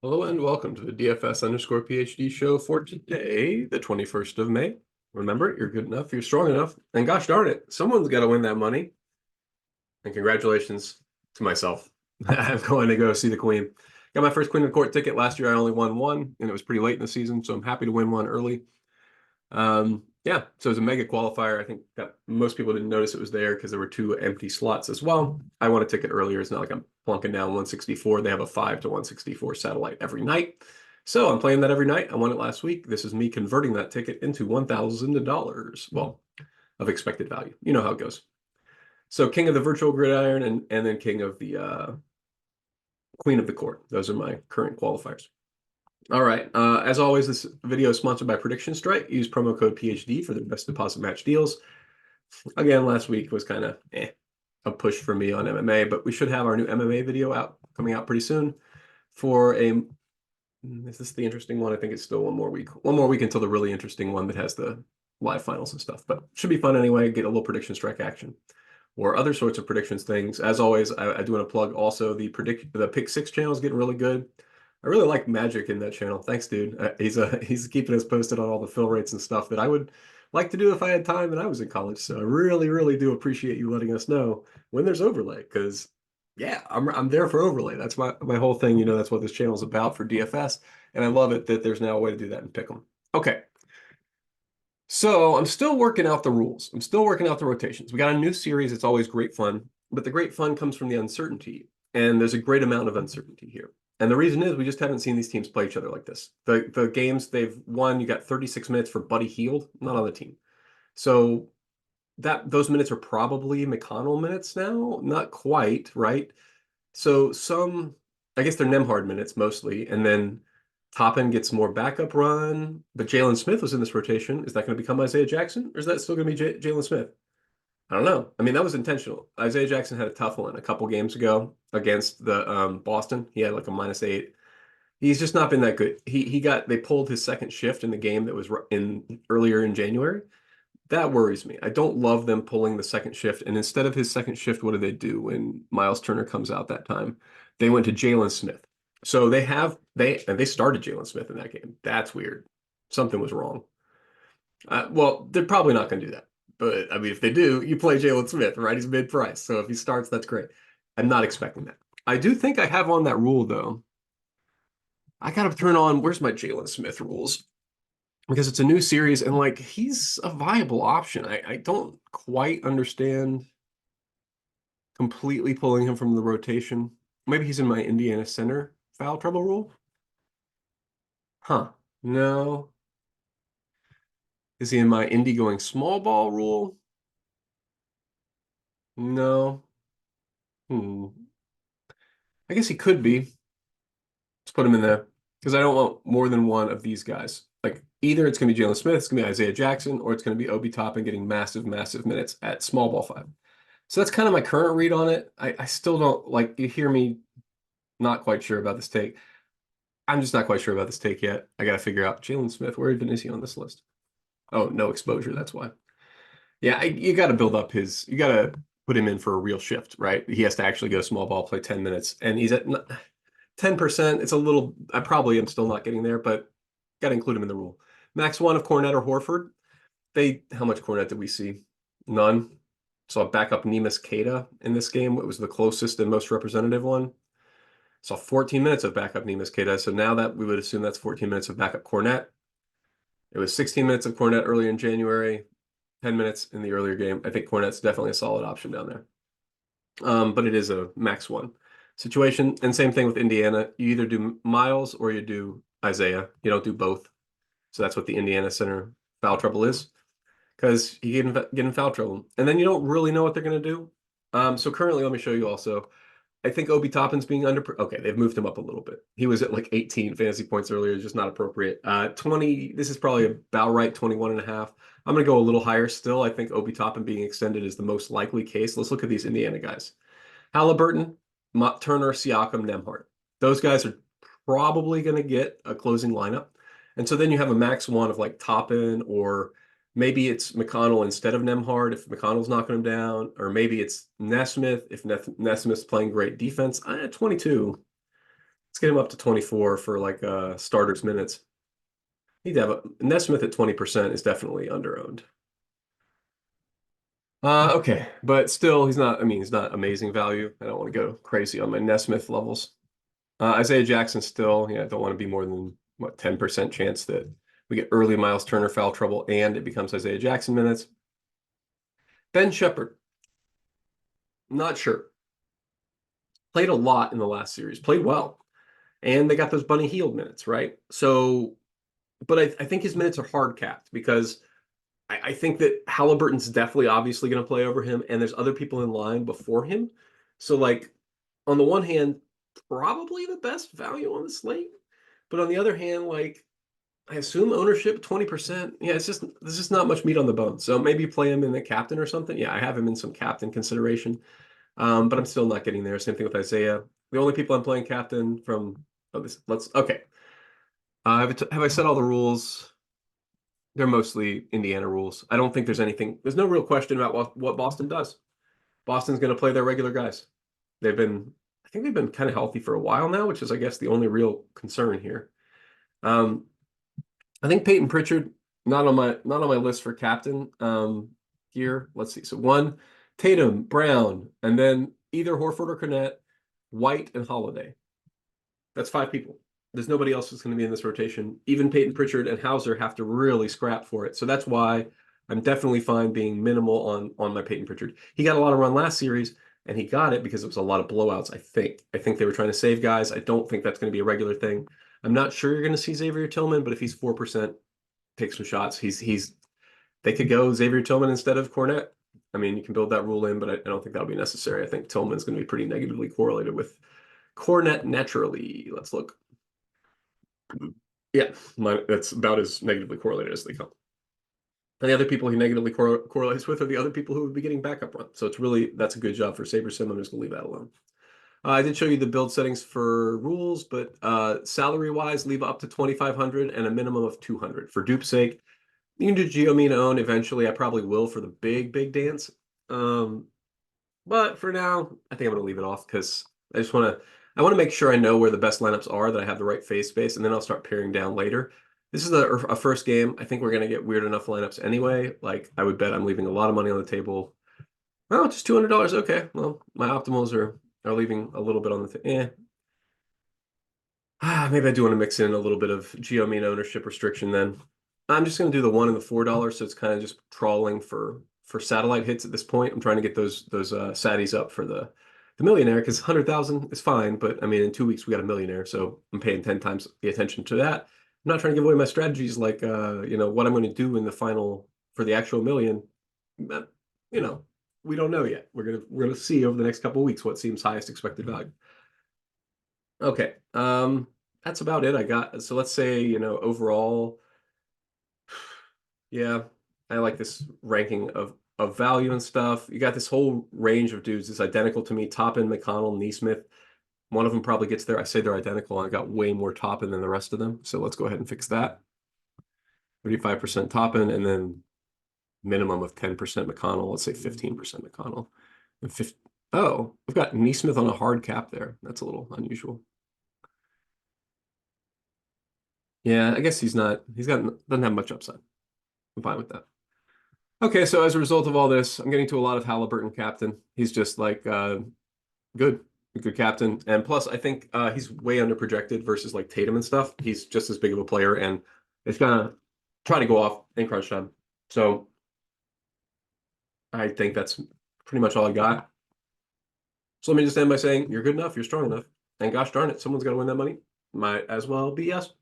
Hello and welcome to the DFS_PhD show for today, the 21st of May. Remember, you're good enough, you're strong enough, and gosh darn it, someone's got to win that money. And congratulations to myself. I'm going to go see the Queen. Got my first Queen of the Court ticket. Last year I only won one, and it was pretty late in the season, so I'm happy to win one early. Yeah, so it was a mega qualifier. I think that most people didn't notice it was there because there were two empty slots as well. I won a ticket earlier. It's not like I'm plunking down 164. They have a 5 to 164 satellite every night. So I'm playing that every night. I won it last week. This is me converting that ticket into $1,000. Well, of expected value. You know how it goes. So King of the Virtual Gridiron and then King of the Queen of the Court. Those are my current qualifiers. All right. As always, this video is sponsored by PredictionStrike. Use promo code PhD for the best deposit match deals. Again, last week was kind of a push for me on MMA, but we should have our new MMA video coming out pretty soon for is this the interesting one? I think it's still one more week. One more week until the really interesting one that has the live finals and stuff, but should be fun anyway. Get a little prediction strike action or other sorts of predictions things. As always, I do want to plug also the Pick Six channel is getting really good. I really like Magic in that channel. Thanks, dude. He's keeping us posted on all the fill rates and stuff that I would like to do if I had time and I was in college. So I really, really do appreciate you letting us know when there's overlay because yeah, I'm there for overlay. That's my whole thing. You know, that's what this channel is about for DFS, and I love it that there's now a way to do that in Pick'em. Okay. So I'm still working out the rules. I'm still working out the rotations. We got a new series. It's always great fun, but the great fun comes from the uncertainty, and there's a great amount of uncertainty here. And the reason is we just haven't seen these teams play each other like this. The games they've won, you got 36 minutes for Buddy Hield, not on the team. So those minutes are probably McConnell minutes now, not quite, right? So I guess they're Nembhard minutes mostly, and then Toppin gets more backup run, but Jalen Smith was in this rotation. Is that going to become Isaiah Jackson, or is that still going to be Jalen Smith? I don't know. I mean, that was intentional. Isaiah Jackson had a tough one a couple games ago against the Boston. He had like a -8. He's just not been that good. They pulled his second shift in the game that was in earlier in January. That worries me. I don't love them pulling the second shift. And instead of his second shift, what do they do when Myles Turner comes out that time? They went to Jalen Smith. So they started Jalen Smith in that game. That's weird. Something was wrong. Well, they're probably not going to do that. But I mean, if they do, you play Jalen Smith, right? He's mid-price. So if he starts, that's great. I'm not expecting that. I do think I have on that rule though. I got to turn on, where's my Jalen Smith rules? Because it's a new series and like he's a viable option. I don't quite understand completely pulling him from the rotation. Maybe he's in my Indiana center foul trouble rule. Huh. No. Is he in my Indy going small ball rule? No. I guess he could be. Let's put him in there because I don't want more than one of these guys. Like either it's going to be Jalen Smith, it's going to be Isaiah Jackson, or it's going to be Obi Toppin getting massive, massive minutes at small ball 5. So that's kind of my current read on it. I still don't like you hear me not quite sure about this take. I'm just not quite sure about this take yet. I got to figure out Jalen Smith. Where even is he on this list? Oh, no exposure. That's why. Yeah, you got to build up you got to put him in for a real shift, right? He has to actually go small ball, play 10 minutes, and he's at 10%. It's a little, I probably am still not getting there, but got to include him in the rule. Max 1 of Kornet or Horford. How much Kornet did we see? None. Saw backup Nemus Keita in this game. It was the closest and most representative one. Saw 14 minutes of backup Nemus Keita. So now that we would assume that's 14 minutes of backup Kornet. It was 16 minutes of Kornet earlier in January, 10 minutes in the earlier game. I think Kornet's definitely a solid option down there. But it is a max 1 situation. And same thing with Indiana. You either do Myles or you do Isaiah. You don't do both. So that's what the Indiana center foul trouble is. Because you get in foul trouble. And then you don't really know what they're going to do. So currently, let me show you also. I think Obi Toppin's being okay, they've moved him up a little bit. He was at like 18 fantasy points earlier, just not appropriate. 20, this is probably about right, 21.5. I'm going to go a little higher still. I think Obi Toppin being extended is the most likely case. Let's look at these Indiana guys. Haliburton, Turner, Siakam, Nembhard. Those guys are probably going to get a closing lineup. And so then you have a max 1 of like Toppin, or maybe it's McConnell instead of Nembhard if McConnell's knocking him down, or maybe it's Nesmith if Nesmith's playing great defense. 22. Let's get him up to 24 for like starters minutes. Need to have Nesmith at 20% is definitely underowned. Okay, but still, he's not. I mean, he's not amazing value. I don't want to go crazy on my Nesmith levels. Isaiah Jackson still, yeah, I don't want to be more than what 10% chance that we get early Myles Turner foul trouble and it becomes Isaiah Jackson minutes. Ben Shepherd, not sure. Played a lot in the last series, played well, and they got those Bunny Hield minutes, right? So, but I think his minutes are hard capped because I think that Haliburton's definitely obviously going to play over him, and there's other people in line before him. So, like, on the one hand, probably the best value on the slate, but on the other hand, like, I assume ownership 20%. Yeah, it's just there's just not much meat on the bone. So maybe play him in the captain or something. Yeah, I have him in some captain consideration, but I'm still not getting there. Same thing with Isaiah. The only people I'm playing captain from. Oh, this let's okay. Have I said all the rules? They're mostly Indiana rules. I don't think there's anything. There's no real question about what Boston does. Boston's going to play their regular guys. They've been, I think they've been kind of healthy for a while now, which is, I guess, the only real concern here. I think Peyton Pritchard not on my list for captain here. Let's see. So one, Tatum, Brown, and then either Horford or Kornet, White, and Holiday. That's 5 people. There's nobody else that's going to be in this rotation. Even Peyton Pritchard and Hauser have to really scrap for it. So that's why I'm definitely fine being minimal on my Peyton Pritchard. He got a lot of run last series, and he got it because it was a lot of blowouts, I think. I think they were trying to save guys. I don't think that's going to be a regular thing. I'm not sure you're going to see Xavier Tillman, but if he's 4%, take some shots. They could go Xavier Tillman instead of Kornet. I mean, you can build that rule in, but I don't think that'll be necessary. I think Tillman's going to be pretty negatively correlated with Kornet naturally. Let's look. Yeah, that's about as negatively correlated as they come. And the other people he negatively correlates with are the other people who would be getting backup run. So that's a good job for Saber Sim. I'm just going to leave that alone. I did show you the build settings for rules, but salary-wise, leave up to 2,500 and a minimum of 200. For dupe's sake, you can do Geomina own eventually. I probably will for the big dance. But for now, I think I'm going to leave it off because I want to make sure I know where the best lineups are, that I have the right phase space, and then I'll start paring down later. This is a first game. I think we're going to get weird enough lineups anyway. Like, I would bet I'm leaving a lot of money on the table. Oh, just $200. Okay, well, my optimals are leaving a little bit on the maybe I do want to mix in a little bit of Geomina ownership restriction then. I'm just going to do the $1 and the $4, so it's kind of just trawling for satellite hits at this point. I'm trying to get those satties up for the millionaire because 100,000 is fine, but I mean in 2 weeks we got a millionaire, so I'm paying 10 times the attention to that. I'm not trying to give away my strategies like what I'm going to do in the final for the actual million. But, we don't know yet. We're gonna see over the next couple of weeks what seems highest expected value. Okay, that's about it I got. So let's say overall, yeah, I like this ranking of value and stuff. You got this whole range of dudes. It's identical to me. Toppin, McConnell, Nesmith. One of them probably gets there. I say they're identical. I got way more Toppin than the rest of them. So let's go ahead and fix that. 35% Toppin, and then minimum of 10% McConnell. Let's say 15% McConnell. And oh, I've got Nesmith on a hard cap there. That's a little unusual. Yeah, I guess doesn't have much upside. I'm fine with that. Okay, so as a result of all this, I'm getting to a lot of Haliburton captain. He's just like good captain. And plus, I think he's way under projected versus like Tatum and stuff. He's just as big of a player, and it's gonna try to go off in crunch time. So I think that's pretty much all I got. So let me just end by saying you're good enough, you're strong enough, and gosh darn it, someone's got to win that money. Might as well be us.